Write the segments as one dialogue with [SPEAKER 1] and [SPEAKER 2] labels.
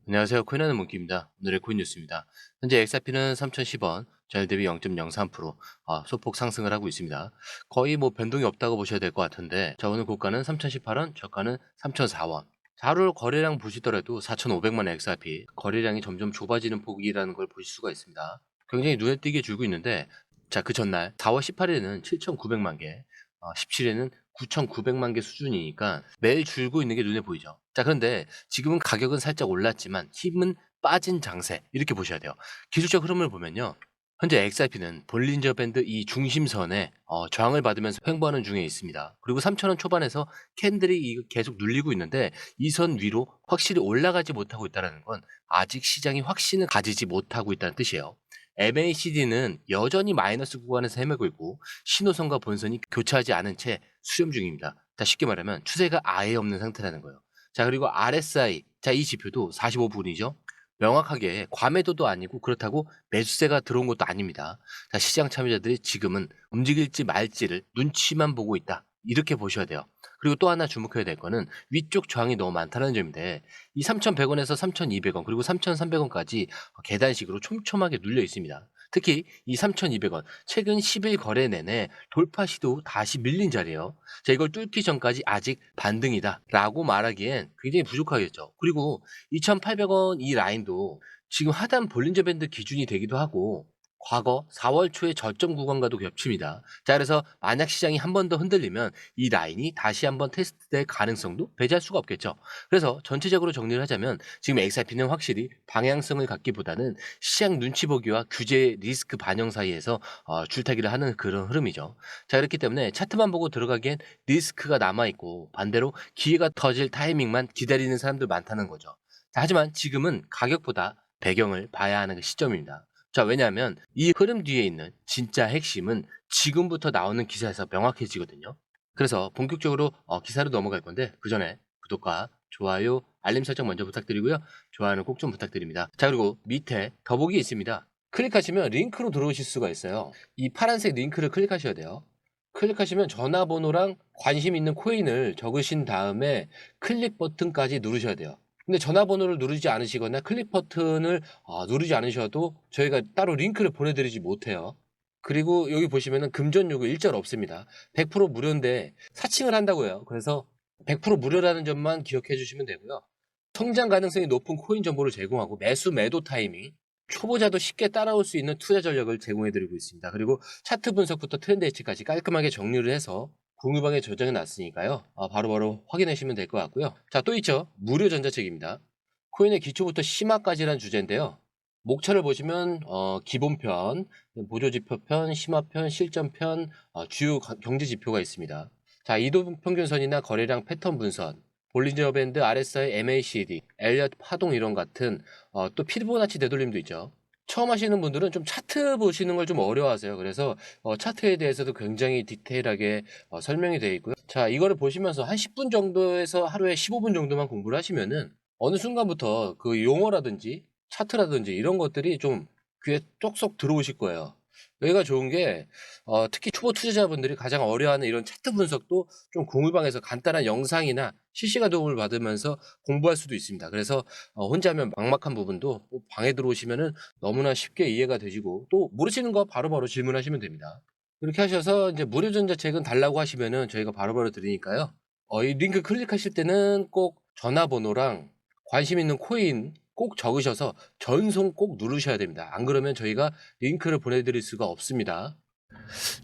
[SPEAKER 1] 안녕하세요. 코인하는 문기입니다. 오늘의 코인 뉴스입니다. 현재 XRP는 3,010원, 전일 대비 0.03% 소폭 상승을 하고 있습니다. 거의 뭐 변동이 없다고 보셔야 될 것 같은데, 자, 오늘 고가는 3,018원, 저가는 3,004원. 하루 거래량 보시더라도 4,500만 XRP, 거래량이 점점 좁아지는 폭이라는 걸 보실 수가 있습니다. 굉장히 눈에 띄게 줄고 있는데, 자, 그 전날 4월 18일에는 7,900만 개, 17일에는 9,900만 개 수준이니까 매일 줄고 있는 게 눈에 보이죠. 자, 그런데 지금은 가격은 살짝 올랐지만 힘은 빠진 장세 이렇게 보셔야 돼요. 기술적 흐름을 보면요. 현재 XRP는 볼린저 밴드 이 중심선에 저항을 받으면서 횡보하는 중에 있습니다. 그리고 3,000원 초반에서 캔들이 계속 눌리고 있는데 이 선 위로 확실히 올라가지 못하고 있다는 건 아직 시장이 확신을 가지지 못하고 있다는 뜻이에요. MACD는 여전히 마이너스 구간에서 헤매고 있고 신호선과 본선이 교차하지 않은 채 수렴 중입니다. 자, 쉽게 말하면 추세가 아예 없는 상태라는 거예요. 자, 그리고 RSI, 자, 이 지표도 45분이죠. 명확하게 과매도도 아니고 그렇다고 매수세가 들어온 것도 아닙니다. 자, 시장 참여자들이 지금은 움직일지 말지를 눈치만 보고 있다. 이렇게 보셔야 돼요. 그리고 또 하나 주목해야 될 거는 위쪽 저항이 너무 많다는 점인데 이 3,100원에서 3,200원 그리고 3,300원까지 계단식으로 촘촘하게 눌려 있습니다. 특히 이 3,200원 최근 10일 거래 내내 돌파 시도 다시 밀린 자리예요. 자, 이걸 뚫기 전까지 아직 반등이다라고 말하기엔 굉장히 부족하겠죠. 그리고 2,800원 이 라인도 지금 하단 볼린저 밴드 기준이 되기도 하고 과거 4월 초의 저점 구간과도 겹칩니다. 자, 그래서 만약 시장이 한 번 더 흔들리면 이 라인이 다시 한번 테스트될 가능성도 배제할 수가 없겠죠. 그래서 전체적으로 정리를 하자면 지금 XRP는 확실히 방향성을 갖기보다는 시장 눈치 보기와 규제 리스크 반영 사이에서 줄타기를 하는 그런 흐름이죠. 자, 그렇기 때문에 차트만 보고 들어가기엔 리스크가 남아있고 반대로 기회가 터질 타이밍만 기다리는 사람들 많다는 거죠. 자, 하지만 지금은 가격보다 배경을 봐야 하는 시점입니다. 자, 왜냐하면 이 흐름 뒤에 있는 진짜 핵심은 지금부터 나오는 기사에서 명확해지거든요. 그래서 본격적으로 기사로 넘어갈 건데 그 전에 구독과 좋아요, 알림 설정 먼저 부탁드리고요. 좋아요는 꼭 좀 부탁드립니다. 자, 그리고 밑에 더보기 있습니다. 클릭하시면 링크로 들어오실 수가 있어요. 이 파란색 링크를 클릭하셔야 돼요. 클릭하시면 전화번호랑 관심 있는 코인을 적으신 다음에 클릭 버튼까지 누르셔야 돼요. 근데 전화번호를 누르지 않으시거나 클릭 버튼을 누르지 않으셔도 저희가 따로 링크를 보내드리지 못해요. 그리고 여기 보시면은 금전 요구 일절 없습니다. 100% 무료인데 사칭을 한다고 해요. 그래서 100% 무료라는 점만 기억해 주시면 되고요. 성장 가능성이 높은 코인 정보를 제공하고 매수 매도 타이밍, 초보자도 쉽게 따라올 수 있는 투자 전략을 제공해 드리고 있습니다. 그리고 차트 분석부터 트렌드 예측까지 깔끔하게 정리를 해서 공유방에 저장해 놨으니까요. 바로바로 확인하시면 될 것 같고요. 자, 또 있죠. 무료 전자책입니다. 코인의 기초부터 심화까지란 주제인데요. 목차를 보시면 기본편, 보조지표편, 심화편, 실전편, 주요 경제 지표가 있습니다. 자, 이동평균선이나 거래량 패턴 분선, 볼린저 밴드, RSI, MACD, 엘리엇 파동 이론 같은 또 피보나치 되돌림도 있죠. 처음 하시는 분들은 좀 차트 보시는 걸 좀 어려워하세요. 그래서 차트에 대해서도 굉장히 디테일하게 설명이 되어 있고요. 자, 이거를 보시면서 한 10분 정도에서 하루에 15분 정도만 공부를 하시면은 어느 순간부터 그 용어라든지 차트라든지 이런 것들이 좀 귀에 쏙쏙 들어오실 거예요. 여기가 좋은 게 특히 초보 투자자분들이 가장 어려워하는 이런 차트 분석도 좀 공유방에서 간단한 영상이나 실시간 도움을 받으면서 공부할 수도 있습니다. 그래서 혼자 하면 막막한 부분도 방에 들어오시면은 너무나 쉽게 이해가 되시고 또 모르시는 거 바로바로 질문하시면 됩니다. 이렇게 하셔서 이제 무료 전자책은 달라고 하시면은 저희가 바로바로 드리니까요. 이 링크 클릭하실 때는 꼭 전화번호랑 관심 있는 코인 꼭 적으셔서 전송 꼭 누르셔야 됩니다. 안 그러면 저희가 링크를 보내드릴 수가 없습니다.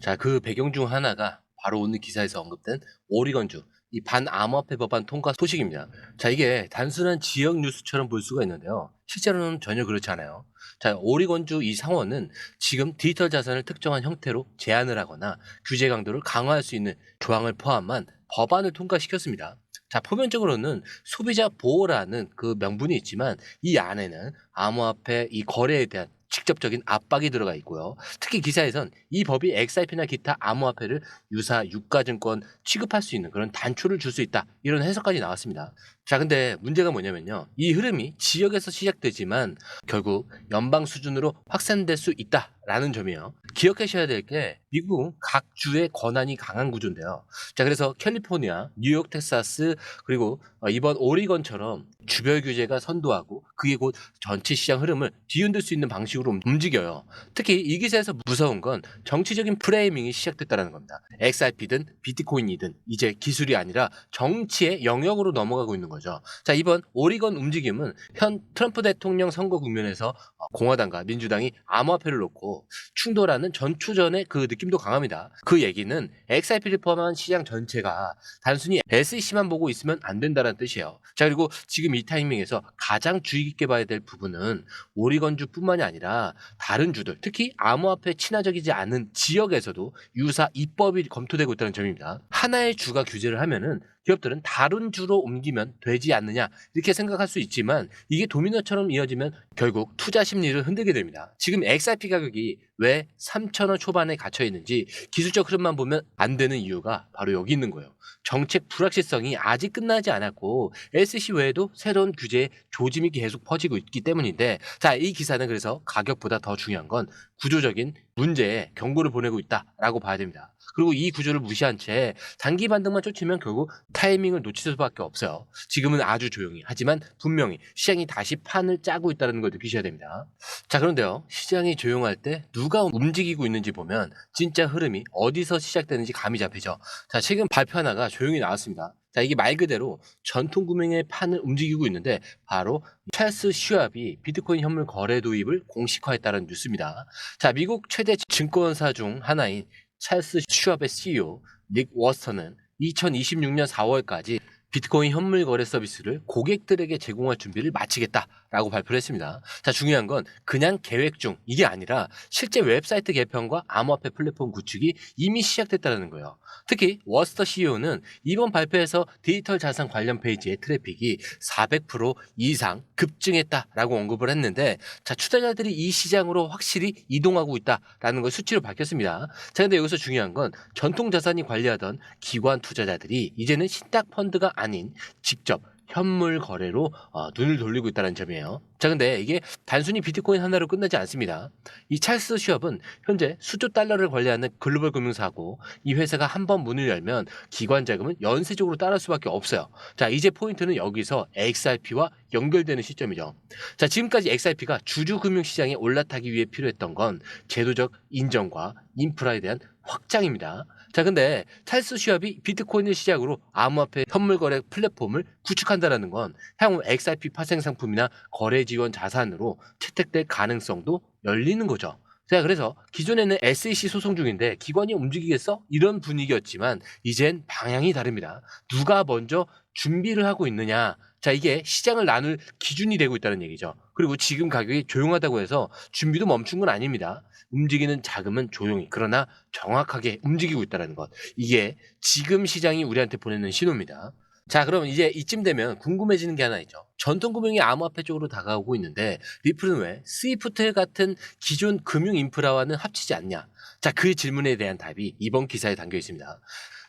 [SPEAKER 1] 자, 그 배경 중 하나가 바로 오늘 기사에서 언급된 오리건주 이 반암호화폐 법안 통과 소식입니다. 자, 이게 단순한 지역 뉴스처럼 볼 수가 있는데요. 실제로는 전혀 그렇지 않아요. 자, 오리건주 이 상원은 지금 디지털 자산을 특정한 형태로 제한을 하거나 규제 강도를 강화할 수 있는 조항을 포함한 법안을 통과시켰습니다. 자, 표면적으로는 소비자 보호라는 그 명분이 있지만 이 안에는 암호화폐 이 거래에 대한 직접적인 압박이 들어가 있고요. 특히 기사에선 이 법이 XRP나 기타 암호화폐를 유사 유가증권 취급할 수 있는 그런 단초를 줄 수 있다. 이런 해석까지 나왔습니다. 자, 근데 문제가 뭐냐면요. 이 흐름이 지역에서 시작되지만 결국 연방 수준으로 확산될 수 있다라는 점이에요. 기억하셔야 될 게 미국은 각 주의 권한이 강한 구조인데요. 자, 그래서 캘리포니아, 뉴욕, 텍사스 그리고 이번 오리건처럼 주별 규제가 선도하고 그게 곧 전체 시장 흐름을 뒤흔들 수 있는 방식으로 움직여요. 특히 이 기사에서 무서운 건 정치적인 프레이밍이 시작됐다는 겁니다. XRP든 비트코인이든 이제 기술이 아니라 정치의 영역으로 넘어가고 있는 거죠. 자, 이번 오리건 움직임은 현 트럼프 대통령 선거 국면에서 공화당과 민주당이 암호화폐를 놓고 충돌하는 전초전의 그 느낌도 강합니다. 그 얘기는 XRP를 포함한 시장 전체가 단순히 SEC만 보고 있으면 안 된다는 뜻이에요. 자, 그리고 지금 이 타이밍에서 가장 주의 깊게 봐야 될 부분은 오리건주뿐만이 아니라 다른 주들, 특히 암호화폐 친화적이지 않은 지역에서도 유사 입법이 검토되고 있다는 점입니다. 하나의 주가 규제를 하면은 기업들은 다른 주로 옮기면 되지 않느냐 이렇게 생각할 수 있지만 이게 도미노처럼 이어지면 결국 투자 심리를 흔들게 됩니다. 지금 XRP 가격이 왜 3,000원 초반에 갇혀 있는지 기술적 흐름만 보면 안 되는 이유가 바로 여기 있는 거예요. 정책 불확실성이 아직 끝나지 않았고 SEC 외에도 새로운 규제의 조짐이 계속 퍼지고 있기 때문인데, 자, 이 기사는 그래서 가격보다 더 중요한 건 구조적인 문제에 경고를 보내고 있다라고 봐야 됩니다. 그리고 이 구조를 무시한 채 단기 반등만 쫓으면 결국 타이밍을 놓칠 수밖에 없어요. 지금은 아주 조용히, 하지만 분명히 시장이 다시 판을 짜고 있다는 걸 느끼셔야 됩니다. 자, 그런데요, 시장이 조용할 때 누가 움직이고 있는지 보면 진짜 흐름이 어디서 시작되는지 감이 잡히죠. 자, 최근 발표 하나가 조용히 나왔습니다. 자, 이게 말 그대로 전통 금융의 판을 움직이고 있는데 바로 찰스 슈왑이 비트코인 현물 거래 도입을 공식화했다는 뉴스입니다. 자, 미국 최대 증권사 중 하나인 찰스 슈왑의 CEO 닉 워스터는 2026년 4월까지 비트코인 현물 거래 서비스를 고객들에게 제공할 준비를 마치겠다라고 발표를 했습니다. 자, 중요한 건 그냥 계획 중 이게 아니라 실제 웹사이트 개편과 암호화폐 플랫폼 구축이 이미 시작됐다는 거예요. 특히 워스터 CEO는 이번 발표에서 디지털 자산 관련 페이지의 트래픽이 400% 이상 급증했다라고 언급을 했는데, 자, 투자자들이 이 시장으로 확실히 이동하고 있다라는 걸 수치로 밝혔습니다. 자, 근데 여기서 중요한 건 전통 자산이 관리하던 기관 투자자들이 이제는 신탁 펀드가 아닌 직접 현물 거래로 눈을 돌리고 있다는 점이에요. 자, 근데 이게 단순히 비트코인 하나로 끝나지 않습니다. 이 찰스 슈왑은 현재 수조 달러를 관리하는 글로벌 금융사고, 이 회사가 한번 문을 열면 기관 자금은 연쇄적으로 따를 수밖에 없어요. 자, 이제 포인트는 여기서 XRP와 연결되는 시점이죠. 자, 지금까지 XRP가 주주 금융 시장에 올라타기 위해 필요했던 건 제도적 인정과 인프라에 대한 확장입니다. 자, 근데 찰스 슈왑이 비트코인을 시작으로 암호화폐 현물 거래 플랫폼을 구축한다는 건 향후 XRP 파생 상품이나 거래 지원 자산으로 채택될 가능성도 열리는 거죠. 자, 그래서 기존에는 SEC 소송 중인데 기관이 움직이겠어? 이런 분위기였지만 이젠 방향이 다릅니다. 누가 먼저 준비를 하고 있느냐. 자, 이게 시장을 나눌 기준이 되고 있다는 얘기죠. 그리고 지금 가격이 조용하다고 해서 준비도 멈춘 건 아닙니다. 움직이는 자금은 조용히, 그러나 정확하게 움직이고 있다는 것. 이게 지금 시장이 우리한테 보내는 신호입니다. 자, 그럼 이제 이쯤 되면 궁금해지는 게 하나 있죠. 전통금융이 암호화폐 쪽으로 다가오고 있는데 리플은 왜 스위프트 같은 기존 금융 인프라와는 합치지 않냐? 자, 그 질문에 대한 답이 이번 기사에 담겨 있습니다.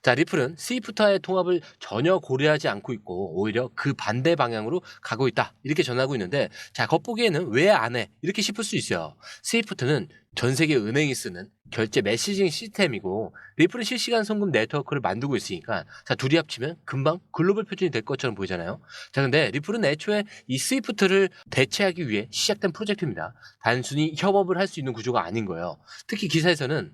[SPEAKER 1] 자, 리플은 스위프트와의 통합을 전혀 고려하지 않고 있고 오히려 그 반대 방향으로 가고 있다, 이렇게 전하고 있는데, 자, 겉보기에는 왜 안 해? 이렇게 싶을 수 있어요. 스위프트는 전 세계 은행이 쓰는 결제 메시징 시스템이고 리플은 실시간 송금 네트워크를 만들고 있으니까, 자, 둘이 합치면 금방 글로벌 표준이 될 것처럼 보이잖아요. 자, 근데 리플은 애초에 이 스위프트를 대체하기 위해 시작된 프로젝트입니다. 단순히 협업을 할 수 있는 구조가 아닌 거예요. 특히 기사에서는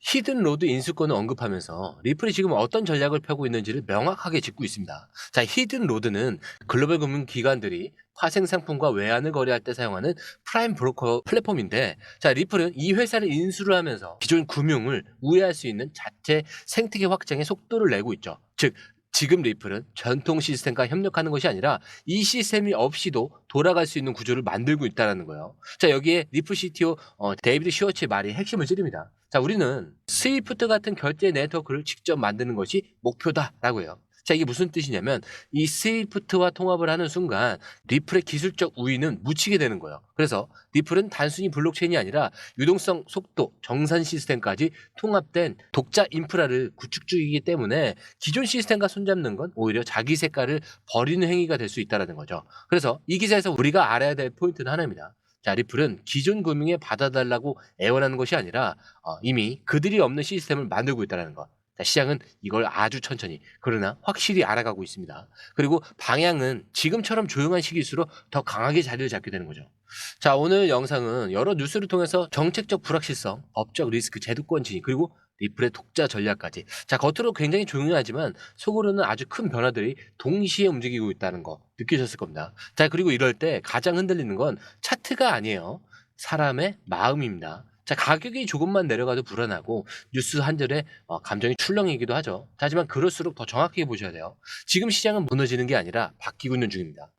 [SPEAKER 1] 히든 로드 인수권을 언급하면서 리플이 지금 어떤 전략을 펴고 있는지를 명확하게 짚고 있습니다. 자, 히든 로드는 글로벌 금융 기관들이 파생 상품과 외환을 거래할 때 사용하는 프라임 브로커 플랫폼인데, 자, 리플은 이 회사를 인수를 하면서 기존 금융을 우회할 수 있는 자체 생태계 확장에 속도를 내고 있죠. 즉, 지금 리플은 전통 시스템과 협력하는 것이 아니라 이 시스템이 없이도 돌아갈 수 있는 구조를 만들고 있다는 거예요. 자, 여기에 리플 CTO 데이비드 슈워츠의 말이 핵심을 찌릅니다. 자, 우리는 스위프트 같은 결제 네트워크를 직접 만드는 것이 목표다라고 해요. 자, 이게 무슨 뜻이냐면 이 스위프트와 통합을 하는 순간 리플의 기술적 우위는 묻히게 되는 거예요. 그래서 리플은 단순히 블록체인이 아니라 유동성, 속도, 정산 시스템까지 통합된 독자 인프라를 구축 중이기 때문에 기존 시스템과 손잡는 건 오히려 자기 색깔을 버리는 행위가 될 수 있다는 거죠. 그래서 이 기사에서 우리가 알아야 될 포인트는 하나입니다. 자, 리플은 기존 금융에 받아달라고 애원하는 것이 아니라 이미 그들이 없는 시스템을 만들고 있다는 것. 자, 시장은 이걸 아주 천천히 그러나 확실히 알아가고 있습니다. 그리고 방향은 지금처럼 조용한 시기일수록 더 강하게 자리를 잡게 되는 거죠. 자, 오늘 영상은 여러 뉴스를 통해서 정책적 불확실성, 법적 리스크, 제도권 진입, 그리고 리플의 독자 전략까지. 자, 겉으로 굉장히 조용하지만 속으로는 아주 큰 변화들이 동시에 움직이고 있다는 거 느끼셨을 겁니다. 자, 그리고 이럴 때 가장 흔들리는 건 차트가 아니에요. 사람의 마음입니다. 자, 가격이 조금만 내려가도 불안하고 뉴스 한 절에 감정이 출렁이기도 하죠. 하지만 그럴수록 더 정확하게 보셔야 돼요. 지금 시장은 무너지는 게 아니라 바뀌고 있는 중입니다.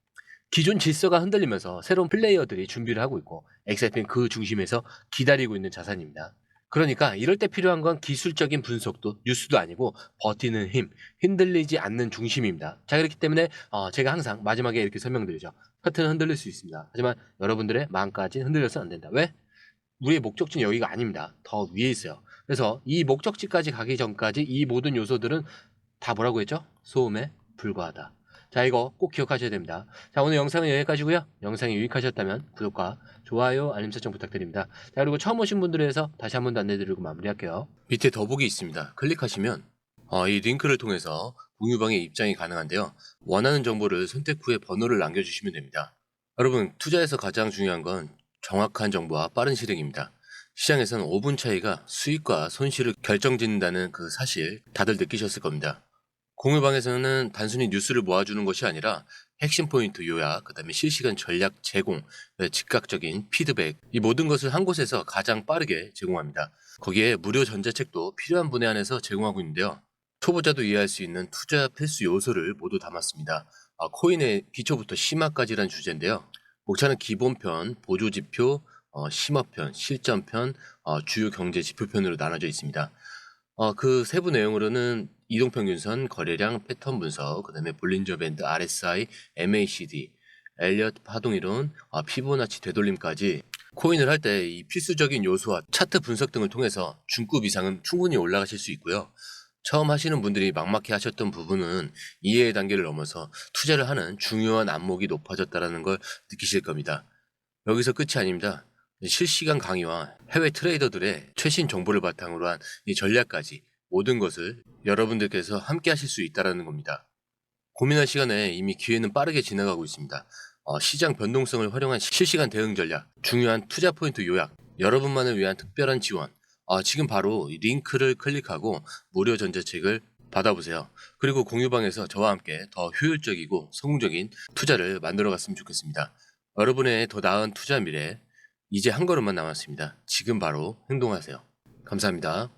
[SPEAKER 1] 기존 질서가 흔들리면서 새로운 플레이어들이 준비를 하고 있고 XRP는 그 중심에서 기다리고 있는 자산입니다. 그러니까 이럴 때 필요한 건 기술적인 분석도 뉴스도 아니고 버티는 힘, 흔들리지 않는 중심입니다. 자, 그렇기 때문에 제가 항상 마지막에 이렇게 설명드리죠. 차트는 흔들릴 수 있습니다. 하지만 여러분들의 마음까지는 흔들려서는 안 된다. 왜? 우리의 목적지는 여기가 아닙니다. 더 위에 있어요. 그래서 이 목적지까지 가기 전까지 이 모든 요소들은 다 뭐라고 했죠? 소음에 불과하다. 자, 이거 꼭 기억하셔야 됩니다. 자, 오늘 영상은 여기까지고요. 영상이 유익하셨다면 구독과 좋아요, 알림 설정 부탁드립니다. 자, 그리고 처음 오신 분들을 위해서 다시 한 번 더 안내드리고 마무리할게요. 밑에 더보기 있습니다. 클릭하시면 이 링크를 통해서 공유방에 입장이 가능한데요. 원하는 정보를 선택 후에 번호를 남겨주시면 됩니다. 여러분, 투자에서 가장 중요한 건 정확한 정보와 빠른 실행입니다. 시장에서는 5분 차이가 수익과 손실을 결정짓는다는 그 사실 다들 느끼셨을 겁니다. 공유방에서는 단순히 뉴스를 모아주는 것이 아니라 핵심 포인트 요약, 그 다음에 실시간 전략 제공, 즉각적인 피드백, 이 모든 것을 한 곳에서 가장 빠르게 제공합니다. 거기에 무료 전자책도 필요한 분에 한해서 제공하고 있는데요. 초보자도 이해할 수 있는 투자 필수 요소를 모두 담았습니다. 코인의 기초부터 심화까지란 주제인데요. 목차는 기본편, 보조지표, 심화편, 실전편, 주요 경제 지표편으로 나눠져 있습니다. 그 세부 내용으로는 이동평균선, 거래량, 패턴 분석, 그 다음에 볼린저 밴드, RSI, MACD, 엘리엇 파동이론, 피보나치 되돌림까지 코인을 할 때 이 필수적인 요소와 차트 분석 등을 통해서 중급 이상은 충분히 올라가실 수 있고요. 처음 하시는 분들이 막막해 하셨던 부분은 이해의 단계를 넘어서 투자를 하는 중요한 안목이 높아졌다는 걸 느끼실 겁니다. 여기서 끝이 아닙니다. 실시간 강의와 해외 트레이더들의 최신 정보를 바탕으로 한 이 전략까지 모든 것을 여러분들께서 함께 하실 수 있다는 겁니다. 고민할 시간에 이미 기회는 빠르게 지나가고 있습니다. 시장 변동성을 활용한 실시간 대응 전략, 중요한 투자 포인트 요약, 여러분만을 위한 특별한 지원. 지금 바로 이 링크를 클릭하고 무료 전자책을 받아보세요. 그리고 공유방에서 저와 함께 더 효율적이고 성공적인 투자를 만들어 갔으면 좋겠습니다. 여러분의 더 나은 투자 미래, 이제 한 걸음만 남았습니다. 지금 바로 행동하세요. 감사합니다.